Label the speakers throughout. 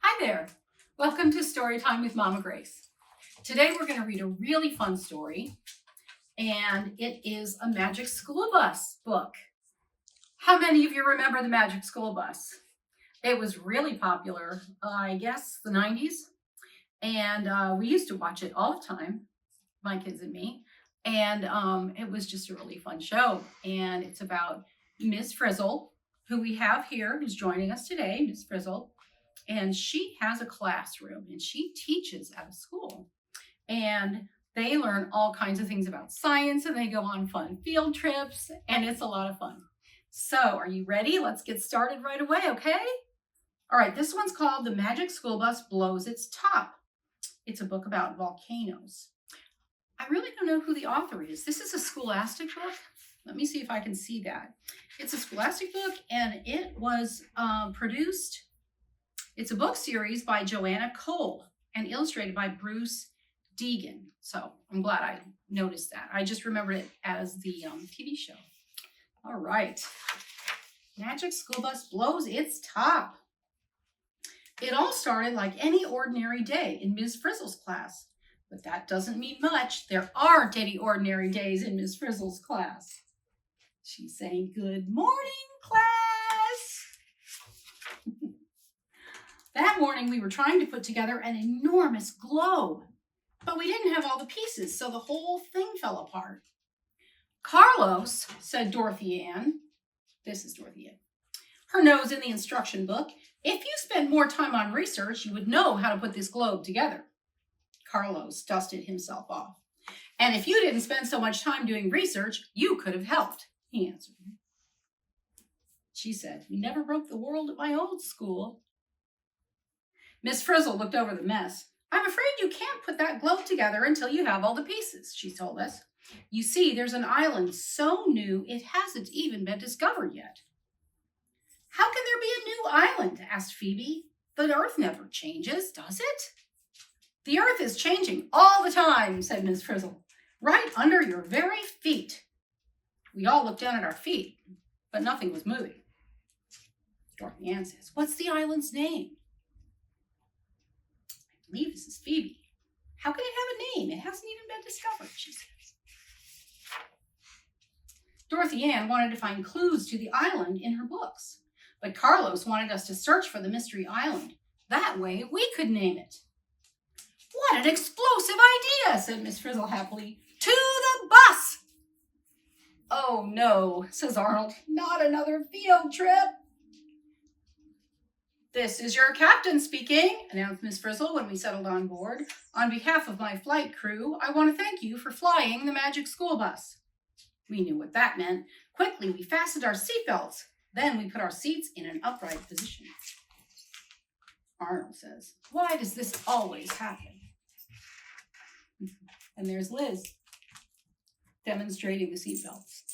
Speaker 1: Hi there. Welcome to Story Time with Momma Grace. Today we're going to read a really fun story, and it is a Magic School Bus book. How many of you remember the Magic School Bus? It was really popular, I guess, the 90s, and we used to watch it all the time, my kids and me, and it was just a really fun show, and it's about Miss Frizzle, who we have here, who's joining us today, Miss Frizzle. And she has a classroom and she teaches at a school, and they learn all kinds of things about science, and they go on fun field trips, and it's a lot of fun. So are you ready? Let's get started right away, okay? All right, this one's called The Magic School Bus Blows Its Top. It's a book about volcanoes. I really don't know who the author is. This is a scholastic book. Let me see if I can see that. It's a scholastic book, and it was produced. It's a book series by Joanna and illustrated by Degen. So I'm glad I noticed that. I just remembered it as the TV show. All right. Magic School Bus Blows Its Top. It all started like any ordinary day in Ms. Frizzle's class. But that doesn't mean much. There aren't any ordinary days in Ms. Frizzle's class. She's saying, "Good morning, class." That morning, we were trying to put together an enormous globe, but we didn't have all the pieces, so the whole thing fell apart. "Carlos," said Dorothy Ann, this is Dorothy Ann, her nose in the instruction book, "if you spent more time on research, you would know how to put this globe together." Carlos dusted himself off. "And if you didn't spend so much time doing research, you could have helped," he answered. She said, "We never broke the world at my old school." Miss Frizzle looked over the mess. "I'm afraid you can't put that globe together until you have all the pieces," she told us. "You see, there's an island so new it hasn't even been discovered yet." "How can there be a new island?" asked Phoebe. "The Earth never changes, does it?" "The Earth is changing all the time," said Miss Frizzle, "right under your very feet." We all looked down at our feet, but nothing was moving. Dorothy Ann says, "What's the island's name?" "I believe this is Phoebe." "How can it have a name? It hasn't even been discovered," she says. Dorothy Ann wanted to find clues to the island in her books, but Carlos wanted us to search for the mystery island. That way we could name it. "What an explosive idea," said Miss Frizzle happily. "To the bus!" "Oh no," says Arnold, "not another field trip." "This is your captain speaking," announced Miss Frizzle when we settled on board. "On behalf of my flight crew, I want to thank you for flying the Magic School Bus." We knew what that meant. Quickly, we fastened our seatbelts. Then we put our seats in an upright position. Arnold says, "Why does this always happen?" And there's Liz demonstrating the seatbelts.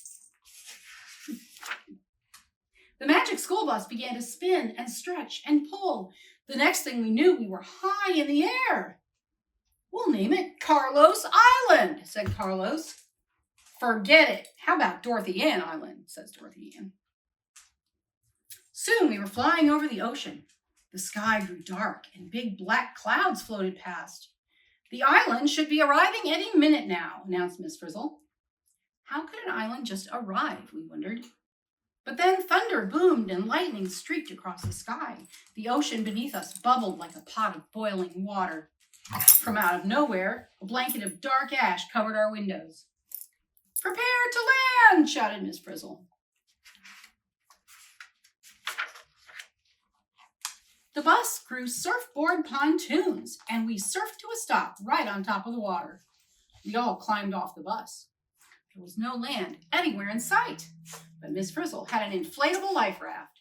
Speaker 1: The Magic School Bus began to spin and stretch and pull. The next thing we knew, we were high in the air. "We'll name it Carlos Island," said Carlos. "Forget it. How about Dorothy Ann Island?" says Dorothy Ann. Soon we were flying over the ocean. The sky grew dark and big black clouds floated past. "The island should be arriving any minute now," announced Miss Frizzle. How could an island just arrive, we wondered. But then thunder boomed and lightning streaked across the sky. The ocean beneath us bubbled like a pot of boiling water. From out of nowhere, a blanket of dark ash covered our windows. "Prepare to land!" shouted Miss Frizzle. The bus grew surfboard pontoons, and we surfed to a stop right on top of the water. We all climbed off the bus. There was no land anywhere in sight, but Miss Frizzle had an inflatable life raft.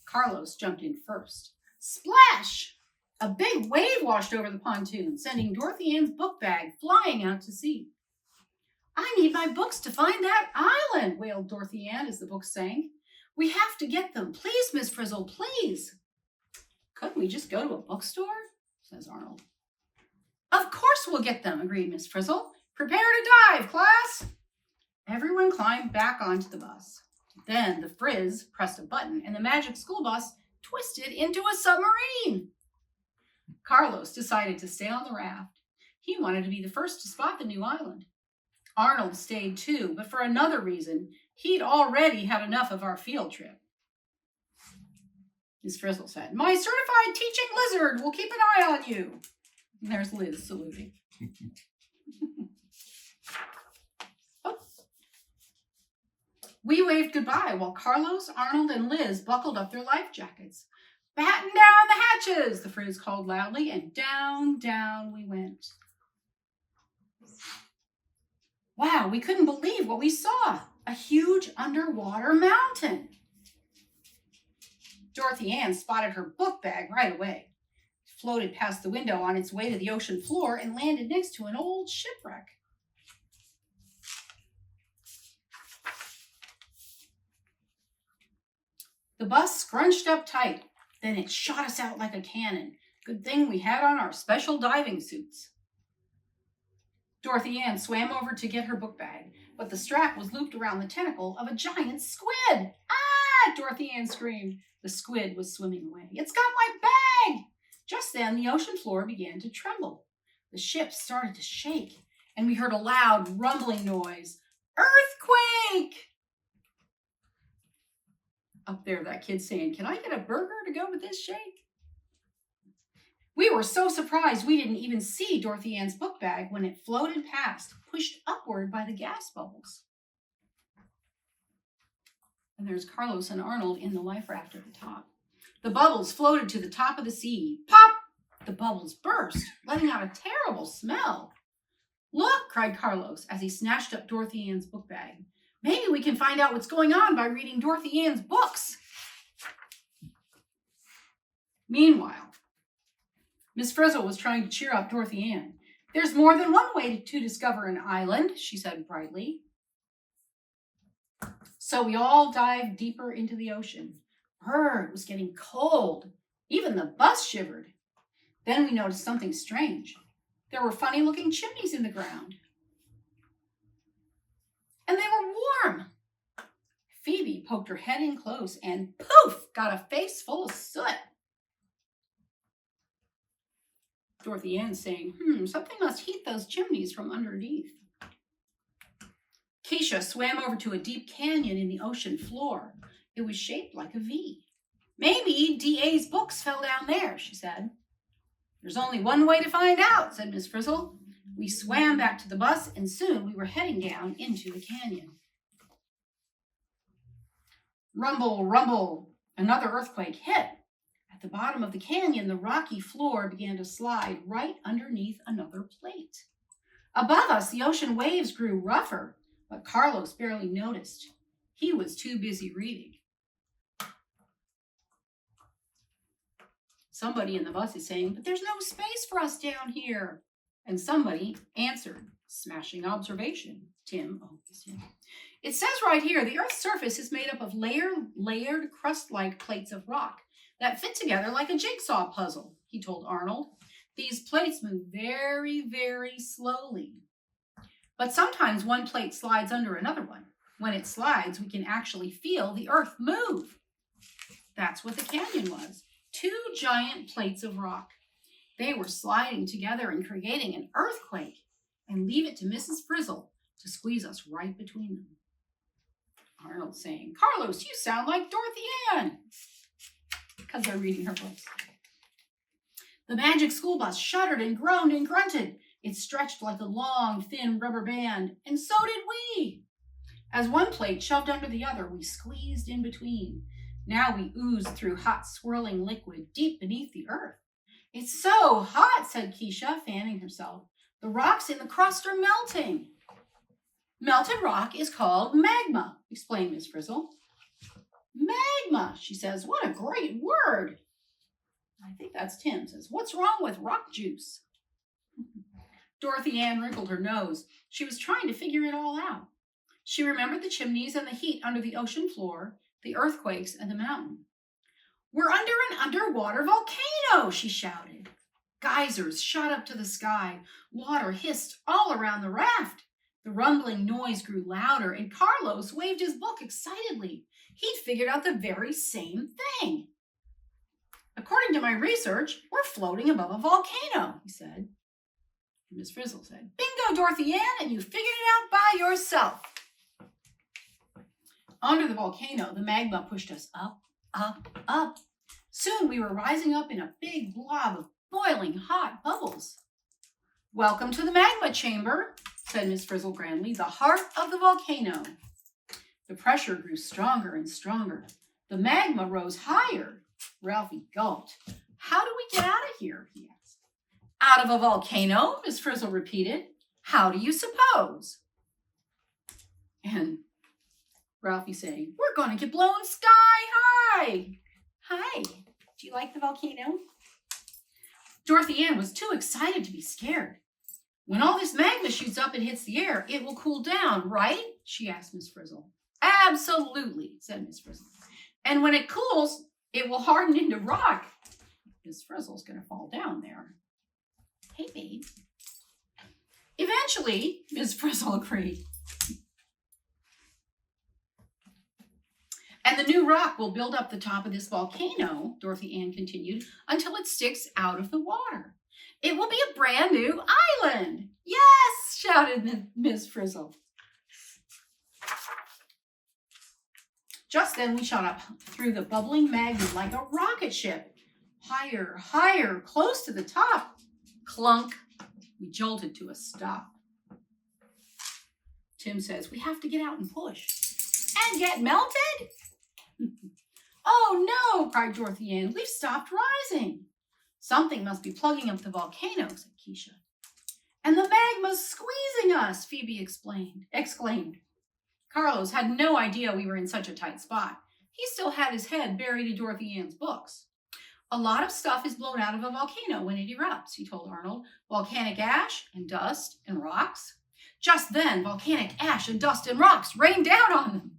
Speaker 1: Carlos jumped in first. Splash! A big wave washed over the pontoon, sending Dorothy Ann's book bag flying out to sea. "I need my books to find that island," wailed Dorothy Ann as the books sank. "We have to get them. Please, Miss Frizzle, please." "Couldn't we just go to a bookstore?" says Arnold. "Of course we'll get them," agreed Miss Frizzle. "Prepare to dive, class." Everyone climbed back onto the bus. Then the Frizz pressed a button and the Magic School Bus twisted into a submarine. Carlos decided to stay on the raft. He wanted to be the first to spot the new island. Arnold stayed too, but for another reason. He'd already had enough of our field trip. Miss Frizzle said, "My certified teaching lizard will keep an eye on you." And there's Liz saluting. Oh. We waved goodbye while Carlos, Arnold, and Liz buckled up their life jackets. "Batten down the hatches," the Frizz called loudly, and down, down we went. Wow, we couldn't believe what we saw. A huge underwater mountain. Dorothy Ann spotted her book bag right away. It floated past the window on its way to the ocean floor and landed next to an old shipwreck. The bus scrunched up tight. Then it shot us out like a cannon. Good thing we had on our special diving suits. Dorothy Ann swam over to get her book bag, but the strap was looped around the tentacle of a giant squid. "Ah!" Dorothy Ann screamed. The squid was swimming away. "It's got my bag!" Just then, the ocean floor began to tremble. The ship started to shake, and we heard a loud rumbling noise. "Earthquake!" Up there, that kid saying, "Can I get a burger to go with this shake?" We were so surprised we didn't even see Dorothy Ann's book bag when it floated past, pushed upward by the gas bubbles. And there's Carlos and Arnold in the life raft at the top. The bubbles floated to the top of the sea. Pop! The bubbles burst, letting out a terrible smell. "Look," cried Carlos as he snatched up Dorothy Ann's book bag. "Maybe we can find out what's going on by reading Dorothy Ann's books." Meanwhile, Miss Frizzle was trying to cheer up Dorothy Ann. "There's more than one way to discover an island," she said brightly. So we all dived deeper into the ocean. It was getting cold. Even the bus shivered. Then we noticed something strange. There were funny-looking chimneys in the ground. And they were warm. Phoebe poked her head in close and poof, got a face full of soot. Dorothy Ann saying, something must heat those chimneys from underneath. Keisha swam over to a deep canyon in the ocean floor. It was shaped like a V. "Maybe D.A.'s books fell down there," she said. "There's only one way to find out," said Miss Frizzle. We swam back to the bus, and soon we were heading down into the canyon. Rumble, rumble, another earthquake hit. At the bottom of the canyon, the rocky floor began to slide right underneath another plate. Above us, the ocean waves grew rougher, but Carlos barely noticed. He was too busy reading. Somebody in the bus is saying, "But there's no space for us down here." And somebody answered, smashing observation. Tim. "It says right here, the Earth's surface is made up of layered crust-like plates of rock that fit together like a jigsaw puzzle," he told Arnold. "These plates move very, very slowly. But sometimes one plate slides under another one. When it slides, we can actually feel the Earth move." That's what the canyon was. 2 giant plates of rock. They were sliding together and creating an earthquake. And leave it to Mrs. Frizzle to squeeze us right between them. Arnold saying, "Carlos, you sound like Dorothy Ann," because they're reading her books. The magic school bus shuddered and groaned and grunted. It stretched like a long, thin rubber band, and so did we. As one plate shoved under the other, we squeezed in between. Now we oozed through hot, swirling liquid deep beneath the earth. "It's so hot," said Keisha, fanning herself. "The rocks in the crust are melting." "Melted rock is called magma," explained Miss Frizzle. "Magma," she says. "What a great word." I think that's Tim. Says, "What's wrong with rock juice?" Dorothy Ann wrinkled her nose. She was trying to figure it all out. She remembered the chimneys and the heat under the ocean floor, the earthquakes and the mountain. "We're under an underwater volcano," she shouted. Geysers shot up to the sky. Water hissed all around the raft. The rumbling noise grew louder, and Carlos waved his book excitedly. He'd figured out the very same thing. According to my research, we're floating above a volcano, he said. Miss Frizzle said, bingo, Dorothy Ann, and you figured it out by yourself. Under the volcano, the magma pushed us up, up, up. Soon we were rising up in a big blob of boiling hot bubbles. Welcome to the magma chamber, said Miss Frizzle grandly, the heart of the volcano. The pressure grew stronger and stronger. The magma rose higher. Ralphie gulped. How do we get out of here, he asked. Out of a volcano, Miss Frizzle repeated. How do you suppose? And Ralphie saying, we're going to get blown sky high. Hi, do you like the volcano? Dorothy Ann was too excited to be scared. When all this magma shoots up and hits the air, it will cool down, right? She asked Miss Frizzle. Absolutely, said Miss Frizzle. And when it cools, it will harden into rock. Miss Frizzle's going to fall down there. Hey, babe. Eventually, Miss Frizzle agreed. And the new rock will build up the top of this volcano, Dorothy Ann continued, until it sticks out of the water. It will be a brand new island. Yes, shouted Miss Frizzle. Just then we shot up through the bubbling magma like a rocket ship. Higher, higher, close to the top. Clunk. We jolted to a stop. Tim says, we have to get out and push. And get melted? Oh no, cried Dorothy Ann. We've stopped rising. Something must be plugging up the volcano, said Keisha. And the magma's squeezing us, Phoebe exclaimed. Carlos had no idea we were in such a tight spot. He still had his head buried in Dorothy Ann's books. A lot of stuff is blown out of a volcano when it erupts, he told Arnold. Volcanic ash and dust and rocks. Just then, volcanic ash and dust and rocks rained down on them.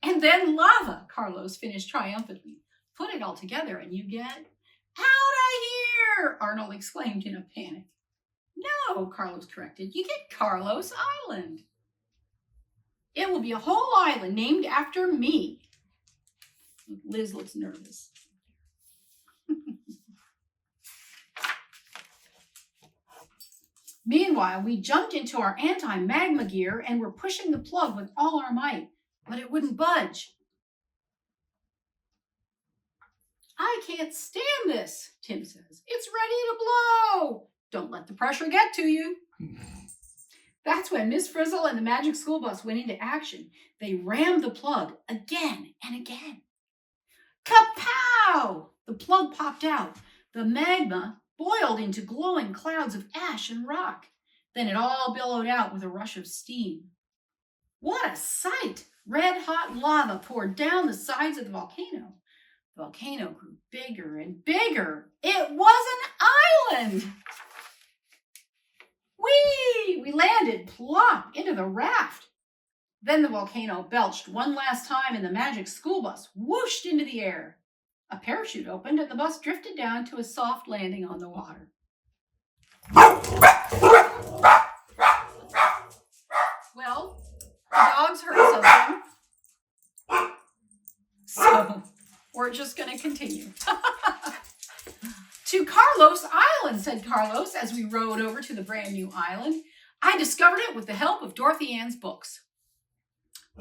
Speaker 1: And then lava, Carlos finished triumphantly. Put it all together and you get, out of here, Arnold exclaimed in a panic. No, Carlos corrected, you get Carlos Island. It will be a whole island named after me. Liz looks nervous. Meanwhile, we jumped into our anti-magma gear and were pushing the plug with all our might, but it wouldn't budge. I can't stand this, Tim says. It's ready to blow. Don't let the pressure get to you. That's when Miss Frizzle and the magic school bus went into action. They rammed the plug again and again. Kapow! The plug popped out. The magma boiled into glowing clouds of ash and rock. Then it all billowed out with a rush of steam. What a sight! Red-hot lava poured down the sides of the volcano. The volcano grew bigger and bigger. It was an island! Whee! We landed plop into the raft. Then the volcano belched one last time and the magic school bus whooshed into the air. A parachute opened and the bus drifted down to a soft landing on the water. Well, the dogs heard something, so we're just going to continue. To Carlos Island, said Carlos as we rowed over to the brand new island. I discovered it with the help of Dorothy Ann's books.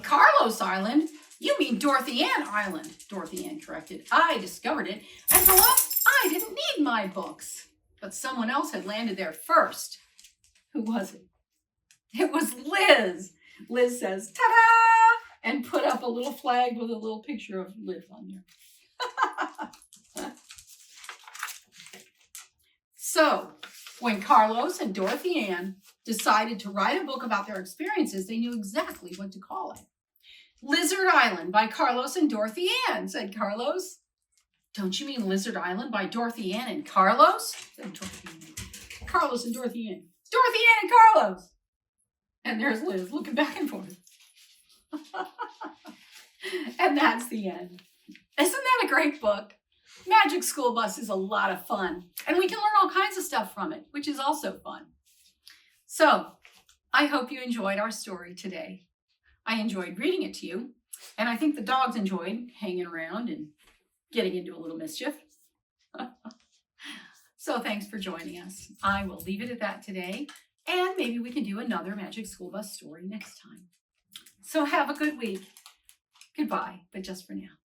Speaker 1: Carlos Island? You mean Dorothy Ann Island, Dorothy Ann corrected. I discovered it, and for once, I didn't need my books. But someone else had landed there first. Who was it? It was Liz. Liz says, ta-da, and put up a little flag with a little picture of Liz on there. So, when Carlos and Dorothy Ann decided to write a book about their experiences, they knew exactly what to call it. Lizard Island by Carlos and Dorothy Ann, said Carlos. Don't you mean Lizard Island by Dorothy Ann and Carlos? Said Dorothy Ann. Carlos and Dorothy Ann. Dorothy Ann and Carlos. And there's Liz looking back and forth. And that's the end. Isn't that a great book? Magic School Bus is a lot of fun. And we can learn all kinds of stuff from it, which is also fun. So, I hope you enjoyed our story today. I enjoyed reading it to you, and I think the dogs enjoyed hanging around and getting into a little mischief. So thanks for joining us. I will leave it at that today, and maybe we can do another Magic School Bus story next time. So have a good week. Goodbye, but just for now.